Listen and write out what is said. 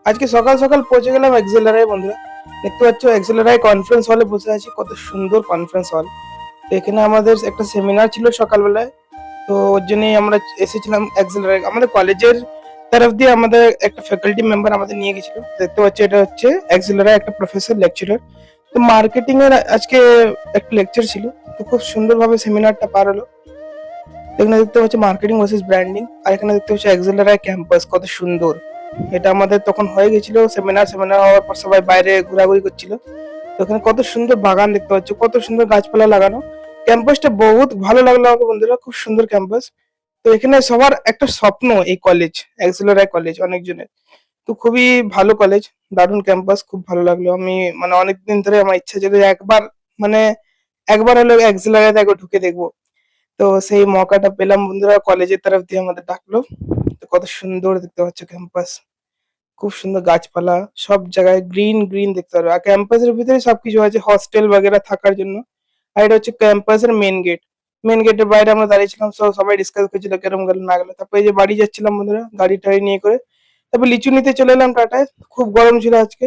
আজকে সকাল সকাল পৌঁছে গেলাম এক্সেলারায় বন্ধুরা। দেখতে পাচ্ছ এক্সেলারায় কনফারেন্স হলে বসে আছি, কত সুন্দর কনফারেন্স হল। তো এখানে আমাদের একটা সেমিনার ছিল সকালবেলায়। তো ওর জন্যই আমরা এসেছিলাম এক্সেলারায়। আমাদের কলেজের তরফ দিয়ে আমাদের একটা ফ্যাকাল্টি মেম্বার আমাদের নিয়ে গেছিল। দেখতে পাচ্ছ এটা হচ্ছে এক্সেলারায় একটা প্রফেসর লেকচারার। তো মার্কেটিং এর আজকে একটা লেকচার ছিল। তো খুব সুন্দরভাবে সেমিনারটা পার হলো। এখানে দেখতে পাচ্ছি মার্কেটিং ভার্সেস ব্র্যান্ডিং, আর এখানে দেখতে পাচ্ছি এক্সেলারায় ক্যাম্পাস কত সুন্দর। এটা আমাদের তখন হয়ে গেছিল সেমিনার। সেমিনার হওয়ার পর সবাই বাইরে ঘোরাঘুরি করছিল। তো এখানে কত সুন্দর বাগান দেখতে পাচ্ছ, কত সুন্দর গাছপালা লাগানো। ক্যাম্পাসটা বহুত ভালো লাগলো আমাকে বন্ধুরা, খুব সুন্দর ক্যাম্পাস। তো এখানে সবার একটা স্বপ্ন এই কলেজ, এক্সেলারায় কলেজ অনেকজনের। তো খুবই ভালো কলেজ, দারুণ ক্যাম্পাস, খুব ভালো লাগলো। আমি মানে অনেকদিন ধরে আমার ইচ্ছা ছিল যে মানে একবার হলেও এক্সেলারায় একবার ঢুকে দেখবো। তো সেই মৌকাটা পেলাম বন্ধুরা, কলেজের তরফ দিয়ে আমাদের ডাকলো। তো কত সুন্দর দেখতে পাচ্ছ ক্যাম্পাস, খুব সুন্দর গাছপালা, সব জায়গায় গ্রিন গ্রিন দেখতে পারবে। আর ক্যাম্পাসের ভিতরে সবকিছু আছে হস্টেল বাগেরা থাকার জন্য। আর এটা হচ্ছে ক্যাম্পাসের মেন গেট। মেন গেটের বাইরে আমরা দাঁড়িয়েছিলাম, সবাই ডিসকাস করছিল কেরম গেল না গেল। তারপরে এই যে বাড়ি যাচ্ছিলাম বন্ধুরা, গাড়ি টাড়ি নিয়ে করে। তারপর লিচু নিতে চলে এলাম টাটায়। খুব গরম ছিল আজকে।